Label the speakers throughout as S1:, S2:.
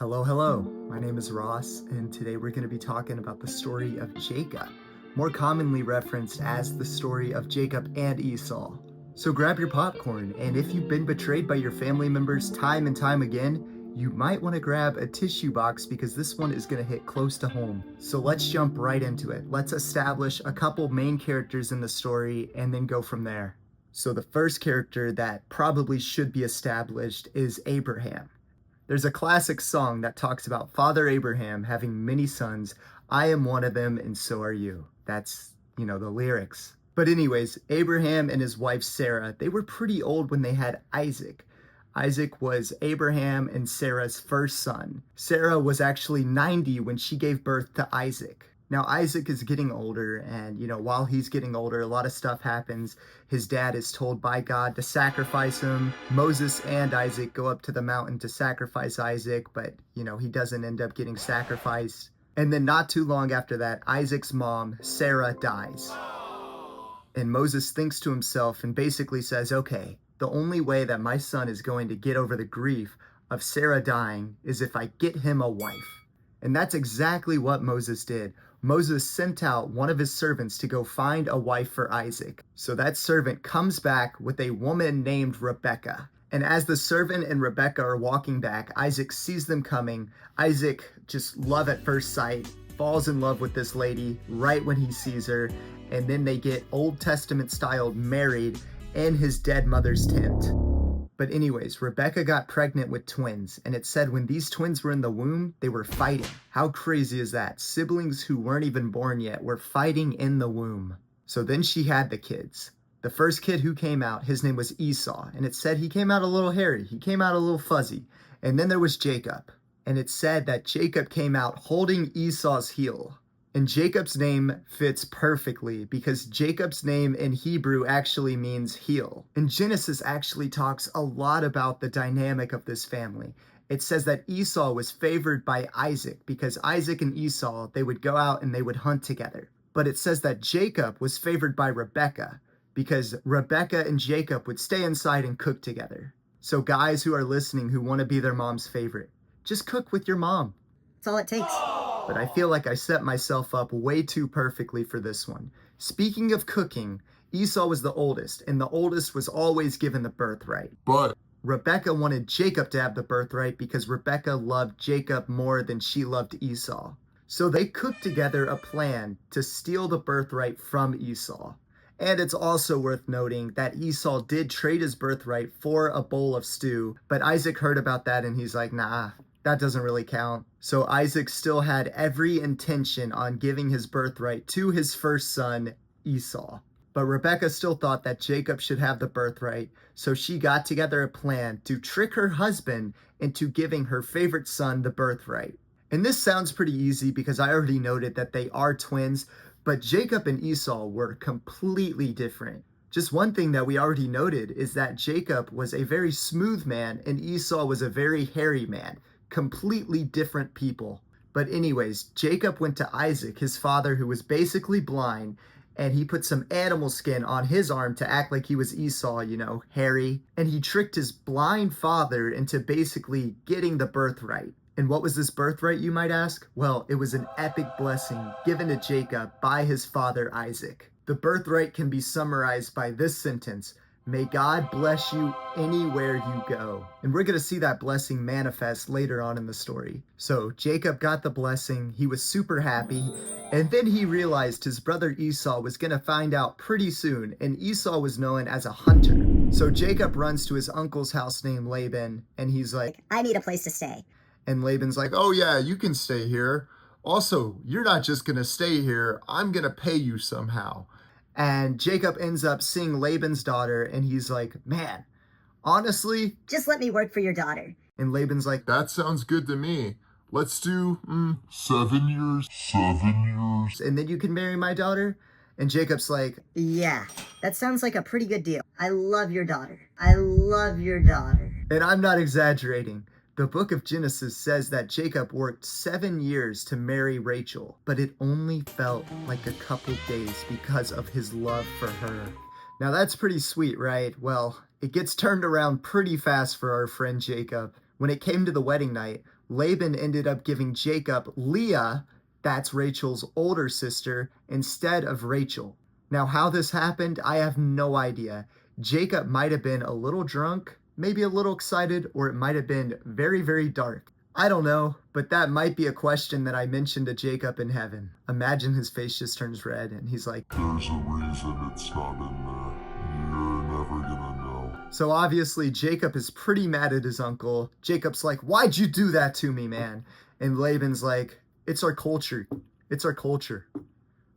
S1: Hello, hello. My name is Ross, and today we're going to be talking about the story of Jacob, more commonly referenced as the story of Jacob and Esau. So grab your popcorn, and if you've been betrayed by your family members time and time again, you might want to grab a tissue box because this one is going to hit close to home. So let's jump right into it. Let's establish a couple main characters in the story and then go from there. So the first character that probably should be established is Abraham. There's a classic song that talks about Father Abraham having many sons. I am one of them, and so are you. That's, the lyrics. But anyways, Abraham and his wife Sarah, they were pretty old when they had Isaac. Isaac was Abraham and Sarah's first son. Sarah was actually 90 when she gave birth to Isaac. Now, Isaac is getting older, and while he's getting older, a lot of stuff happens. His dad is told by God to sacrifice him. Moses and Isaac go up to the mountain to sacrifice Isaac, but he doesn't end up getting sacrificed. And then not too long after that, Isaac's mom, Sarah, dies. And Moses thinks to himself and basically says, okay, the only way that my son is going to get over the grief of Sarah dying is if I get him a wife. And that's exactly what Moses did. Moses sent out one of his servants to go find a wife for Isaac. So that servant comes back with a woman named Rebekah. And as the servant and Rebekah are walking back, Isaac sees them coming. Isaac, just love at first sight, falls in love with this lady right when he sees her. And then they get Old Testament style married in his dead mother's tent. But anyways, Rebekah got pregnant with twins, and it said when these twins were in the womb, they were fighting. How crazy is that? Siblings who weren't even born yet were fighting in the womb. So then she had the kids. The first kid who came out, his name was Esau, and it said he came out a little hairy, he came out a little fuzzy. And then there was Jacob, and it said that Jacob came out holding Esau's heel. And Jacob's name fits perfectly because Jacob's name in Hebrew actually means heel. And Genesis actually talks a lot about the dynamic of this family. It says that Esau was favored by Isaac because Isaac and Esau, they would go out and they would hunt together. But it says that Jacob was favored by Rebekah because Rebekah and Jacob would stay inside and cook together. So guys who are listening who want to be their mom's favorite, just cook with your mom.
S2: That's all it takes.
S1: But I feel like I set myself up way too perfectly for this one. Speaking of cooking, Esau was the oldest, and the oldest was always given the birthright.
S3: But
S1: Rebekah wanted Jacob to have the birthright because Rebekah loved Jacob more than she loved Esau. So they cooked together a plan to steal the birthright from Esau. And it's also worth noting that Esau did trade his birthright for a bowl of stew, but Isaac heard about that and he's like, nah, that doesn't really count. So Isaac still had every intention on giving his birthright to his first son, Esau. But Rebekah still thought that Jacob should have the birthright, so she got together a plan to trick her husband into giving her favorite son the birthright. And this sounds pretty easy because I already noted that they are twins, but Jacob and Esau were completely different. Just one thing that we already noted is that Jacob was a very smooth man and Esau was a very hairy man. Completely different people. But anyways, Jacob went to Isaac, his father, who was basically blind, and he put some animal skin on his arm to act like he was Esau, hairy, and he tricked his blind father into basically getting the birthright. And what was this birthright, you might ask? Well, it was an epic blessing given to Jacob by his father Isaac. The birthright can be summarized by this sentence: may God bless you anywhere you go. And we're going to see that blessing manifest later on in the story. So Jacob got the blessing. He was super happy. And then he realized his brother Esau was going to find out pretty soon. And Esau was known as a hunter. So Jacob runs to his uncle's house named Laban. And he's like,
S2: I need a place to stay.
S1: and Laban's like,
S3: oh yeah, you can stay here. Also, you're not just gonna stay here, I'm gonna pay you somehow.
S1: and Jacob ends up seeing Laban's daughter. And he's like, man, honestly.
S2: Just let me work for your daughter.
S1: And Laban's like,
S3: That sounds good to me. Let's do 7 years. 7 years.
S1: and then you can marry my daughter. And Jacob's like,
S2: Yeah, that sounds like a pretty good deal. I love your daughter. I love your daughter.
S1: and I'm not exaggerating. The book of Genesis says that Jacob worked 7 years to marry Rachel, but it only felt like a couple days because of his love for her. Now that's pretty sweet, right? Well, it gets turned around pretty fast for our friend Jacob. When it came to the wedding night, Laban ended up giving Jacob Leah, that's Rachel's older sister, instead of Rachel. Now, how this happened, I have no idea. Jacob might have been a little drunk, maybe a little excited, or it might have been very, very dark. I don't know, but that might be a question that I mentioned to Jacob in heaven. Imagine his face just turns red and he's like,
S4: "There's a reason it's not in there. You're never gonna know."
S1: So obviously Jacob is pretty mad at his uncle. Jacob's like, "Why'd you do that to me, man?" And Laban's like, "It's our culture. It's our culture.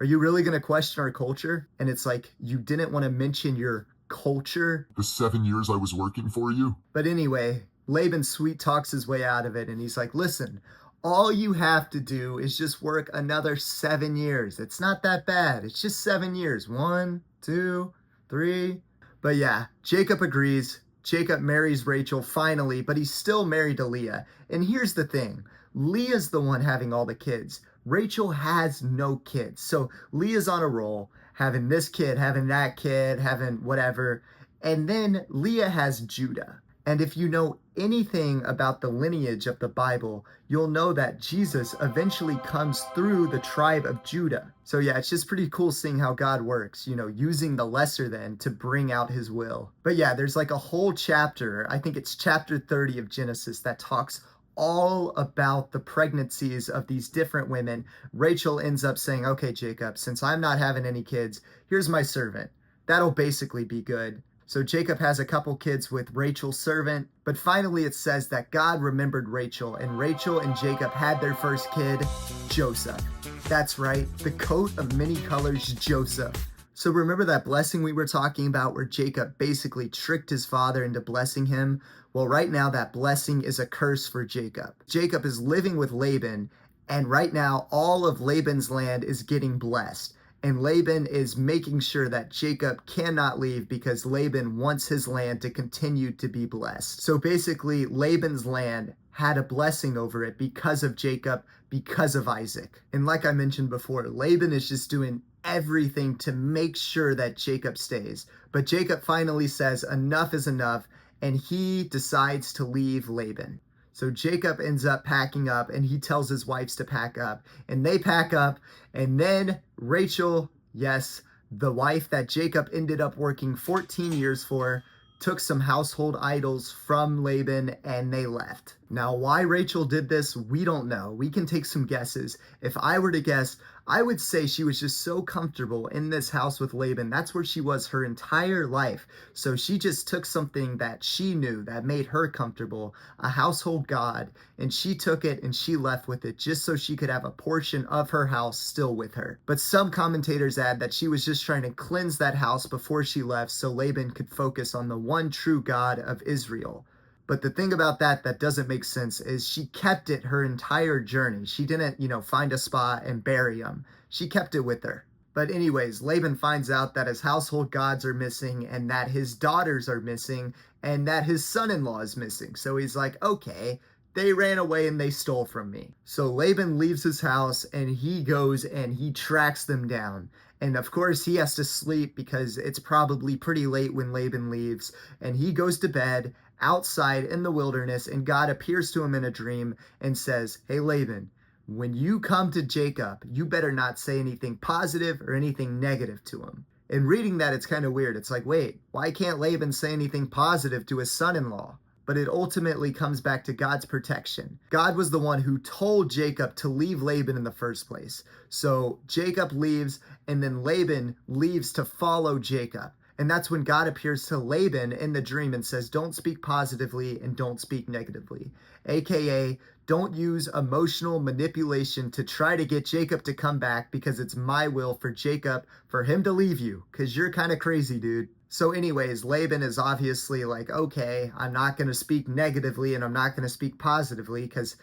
S1: Are you really going to question our culture?" And it's like, you didn't want to mention your culture.
S4: "The 7 years I was working for you?"
S1: But anyway, Laban sweet talks his way out of it. And he's like, "Listen, all you have to do is just work another 7 years. It's not that bad. It's just 7 years. 1, 2, 3. But yeah, Jacob agrees. Jacob marries Rachel finally, but he's still married to Leah. And here's the thing. Leah's the one having all the kids. Rachel has no kids. So Leah's on a roll, having this kid, having that kid, having whatever. And then Leah has Judah. And if you know anything about the lineage of the Bible, you'll know that Jesus eventually comes through the tribe of Judah. So yeah, it's just pretty cool seeing how God works, using the lesser than to bring out his will. But yeah, there's like a whole chapter, I think it's chapter 30 of Genesis, that talks all about the pregnancies of these different women. Rachel ends up saying, "Okay, Jacob, since I'm not having any kids, here's my servant. That'll basically be good." So Jacob has a couple kids with Rachel's servant, but finally it says that God remembered Rachel, and Rachel and Jacob had their first kid, Joseph. That's right, the coat of many colors, Joseph. So remember that blessing we were talking about where Jacob basically tricked his father into blessing him? Well, right now that blessing is a curse for Jacob. Jacob is living with Laban, and right now all of Laban's land is getting blessed. And Laban is making sure that Jacob cannot leave because Laban wants his land to continue to be blessed. So basically, Laban's land had a blessing over it because of Jacob, because of Isaac. And like I mentioned before, Laban is just doing everything to make sure that Jacob stays. But Jacob finally says enough is enough, and he decides to leave Laban. So Jacob ends up packing up, and he tells his wives to pack up, and they pack up, and then Rachel, yes, the wife that Jacob ended up working 14 years for, took some household idols from Laban, and they left. Now, why Rachel did this, we don't know. We can take some guesses. If I were to guess, I would say she was just so comfortable in this house with Laban. That's where she was her entire life. So she just took something that she knew that made her comfortable, a household god, and she took it and she left with it just so she could have a portion of her house still with her. But some commentators add that she was just trying to cleanse that house before she left so Laban could focus on the one true God of Israel. But the thing about that doesn't make sense is she kept it her entire journey. She didn't, find a spot and bury him. She kept it with her. But anyways, Laban finds out that his household gods are missing and that his daughters are missing and that his son-in-law is missing. So he's like, okay, they ran away and they stole from me. So Laban leaves his house and he goes and he tracks them down. And of course he has to sleep because it's probably pretty late when Laban leaves. And he goes to bed outside in the wilderness, and God appears to him in a dream and says, "Hey Laban, when you come to Jacob, you better not say anything positive or anything negative to him." And reading that, it's kind of weird. It's like, wait, why can't Laban say anything positive to his son-in-law? But it ultimately comes back to God's protection. God was the one who told Jacob to leave Laban in the first place. So Jacob leaves, and then Laban leaves to follow Jacob. And that's when God appears to Laban in the dream and says, don't speak positively and don't speak negatively. AKA, don't use emotional manipulation to try to get Jacob to come back because it's my will for Jacob, for him to leave you, because you're kind of crazy, dude. So anyways, Laban is obviously like, okay, I'm not going to speak negatively and I'm not going to speak positively because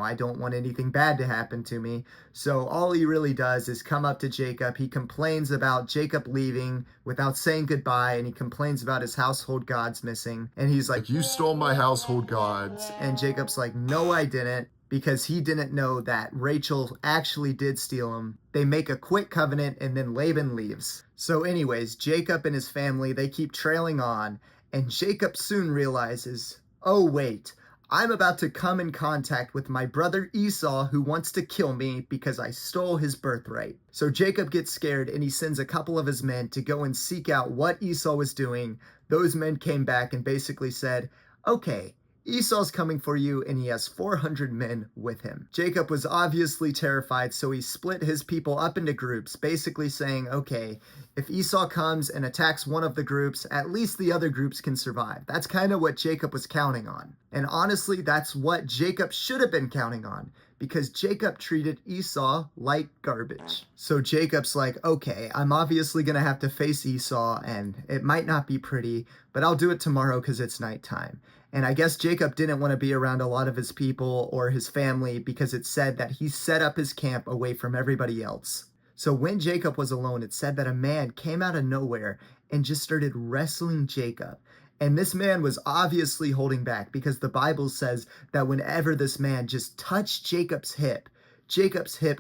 S1: I don't want anything bad to happen to me. So all he really does is come up to Jacob. He complains about Jacob leaving without saying goodbye, and he complains about his household gods missing. And he's like,
S3: "You stole my household gods."
S1: And Jacob's like, "No, I didn't," because he didn't know that Rachel actually did steal them. They make a quick covenant, and then Laban leaves. So anyways, Jacob and his family, they keep trailing on, and Jacob soon realizes, oh wait, I'm about to come in contact with my brother Esau, who wants to kill me because I stole his birthright. So Jacob gets scared and he sends a couple of his men to go and seek out what Esau was doing. Those men came back and basically said, okay, Esau's coming for you, and he has 400 men with him. Jacob was obviously terrified, so he split his people up into groups, basically saying, okay, if Esau comes and attacks one of the groups, at least the other groups can survive. That's kind of what Jacob was counting on. And honestly, that's what Jacob should have been counting on, because Jacob treated Esau like garbage. So Jacob's like, okay, I'm obviously going to have to face Esau, and it might not be pretty, but I'll do it tomorrow because it's nighttime. And I guess Jacob didn't want to be around a lot of his people or his family because it said that he set up his camp away from everybody else. So when Jacob was alone, it said that a man came out of nowhere and just started wrestling Jacob. And this man was obviously holding back because the Bible says that whenever this man just touched Jacob's hip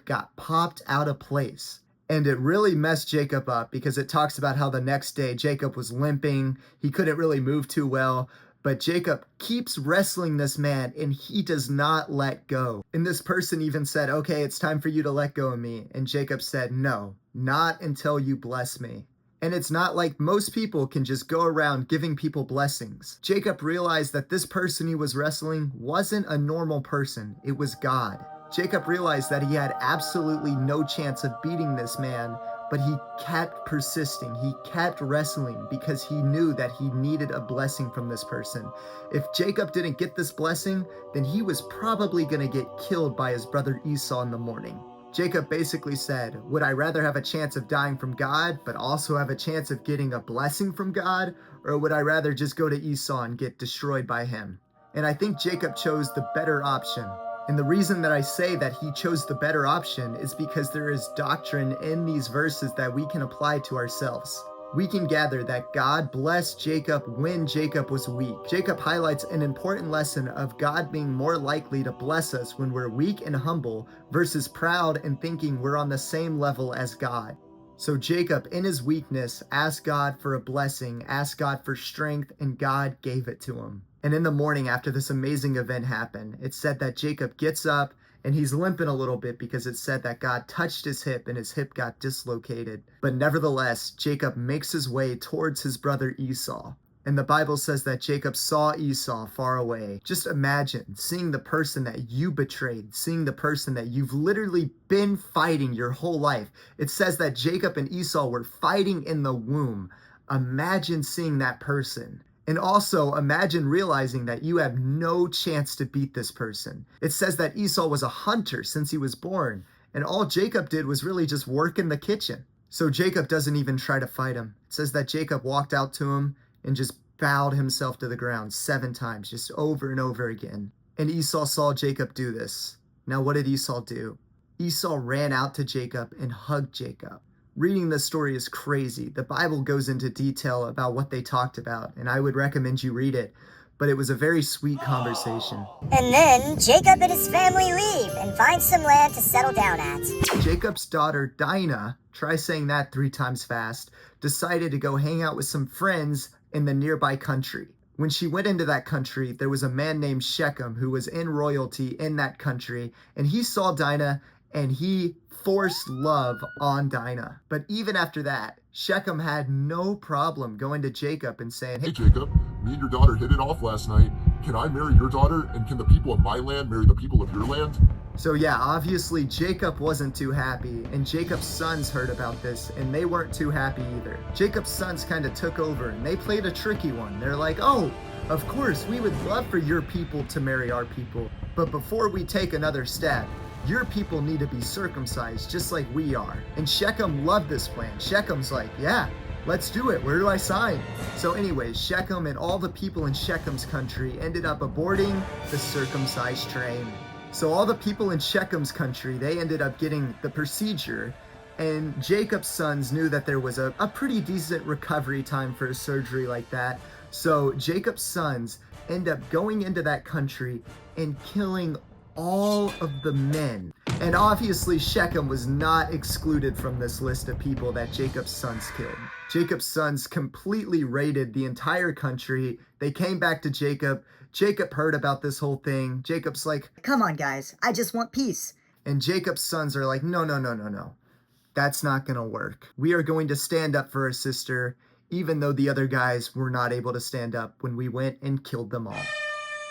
S1: got popped out of place. And it really messed Jacob up because it talks about how the next day Jacob was limping. He couldn't really move too well. But Jacob keeps wrestling this man and he does not let go. And this person even said, okay, it's time for you to let go of me. And Jacob said, no, not until you bless me. And it's not like most people can just go around giving people blessings. Jacob realized that this person he was wrestling wasn't a normal person. It was God. Jacob realized that he had absolutely no chance of beating this man, but he kept persisting. He kept wrestling because he knew that he needed a blessing from this person. If Jacob didn't get this blessing, then he was probably going to get killed by his brother Esau in the morning. Jacob basically said, would I rather have a chance of dying from God, but also have a chance of getting a blessing from God? Or would I rather just go to Esau and get destroyed by him? And I think Jacob chose the better option. And the reason that I say that he chose the better option is because there is doctrine in these verses that we can apply to ourselves. We can gather that God blessed Jacob when Jacob was weak. Jacob highlights an important lesson of God being more likely to bless us when we're weak and humble versus proud and thinking we're on the same level as God. So Jacob, in his weakness, asked God for a blessing, asked God for strength, and God gave it to him. And in the morning after this amazing event happened, it said that Jacob gets up and he's limping a little bit because it said that God touched his hip and his hip got dislocated. But nevertheless, Jacob makes his way towards his brother Esau. And the Bible says that Jacob saw Esau far away. Just imagine seeing the person that you betrayed, seeing the person that you've literally been fighting your whole life. It says that Jacob and Esau were fighting in the womb. Imagine seeing that person. And also imagine realizing that you have no chance to beat this person. It says that Esau was a hunter since he was born, and all Jacob did was really just work in the kitchen. So Jacob doesn't even try to fight him. It says that Jacob walked out to him and just bowed himself to the ground 7 times, just over and over again. And Esau saw Jacob do this. Now what did Esau do? Esau ran out to Jacob and hugged Jacob. Reading this story is crazy. The Bible goes into detail about what they talked about, and I would recommend you read it. But it was a very sweet conversation.
S2: And then Jacob and his family leave and find some land to settle down at.
S1: Jacob's daughter Dinah, try saying that 3 times fast, decided to go hang out with some friends in the nearby country. When she went into that country, there was a man named Shechem who was in royalty in that country, and he saw Dinah and he forced love on Dinah. But even after that, Shechem had no problem going to Jacob and saying,
S4: Hey Jacob, me and your daughter hit it off last night. Can I marry your daughter, and can the people of my land marry the people of your land?
S1: So yeah, obviously Jacob wasn't too happy, and Jacob's sons heard about this, and they weren't too happy either. Jacob's sons kind of took over, and they played a tricky one. They're like, oh, of course, we would love for your people to marry our people, but before we take another step, your people need to be circumcised just like we are. And Shechem loved this plan. Shechem's like, yeah, let's do it. Where do I sign? So anyways, Shechem and all the people in Shechem's country ended up aborting the circumcised train. So all the people in Shechem's country, they ended up getting the procedure, and Jacob's sons knew that there was a pretty decent recovery time for a surgery like that. So Jacob's sons end up going into that country and killing all of the men. And obviously Shechem was not excluded from this list of people that Jacob's sons killed. Jacob's sons completely raided the entire country. They came back to Jacob. Jacob heard about this whole thing. Jacob's like,
S2: Come on, guys. I just want peace.
S1: and Jacob's sons are like, no, no, no, no, no. That's not going to work. We are going to stand up for our sister, even though the other guys were not able to stand up when we went and killed them all.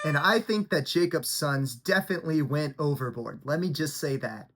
S1: And I think that Jacob's sons definitely went overboard. Let me just say that.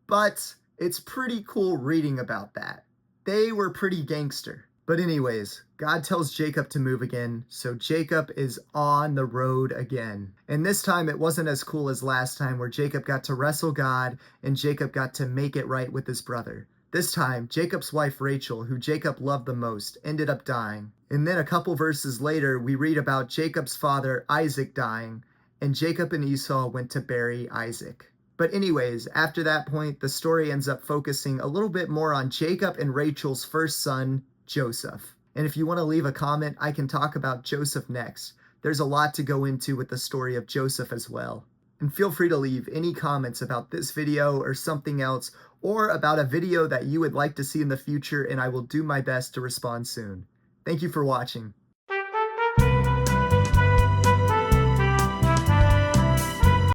S1: But it's pretty cool reading about that. They were pretty gangster. But anyways, God tells Jacob to move again, so Jacob is on the road again. And this time it wasn't as cool as last time where Jacob got to wrestle God and Jacob got to make it right with his brother. This time, Jacob's wife Rachel, who Jacob loved the most, ended up dying. And then a couple verses later, we read about Jacob's father Isaac dying, and Jacob and Esau went to bury Isaac. But anyways, after that point, the story ends up focusing a little bit more on Jacob and Rachel's first son, Joseph. And if you want to leave a comment, I can talk about Joseph next. There's a lot to go into with the story of Joseph as well. And feel free to leave any comments about this video or something else, or about a video that you would like to see in the future, and I will do my best to respond soon. Thank you for watching.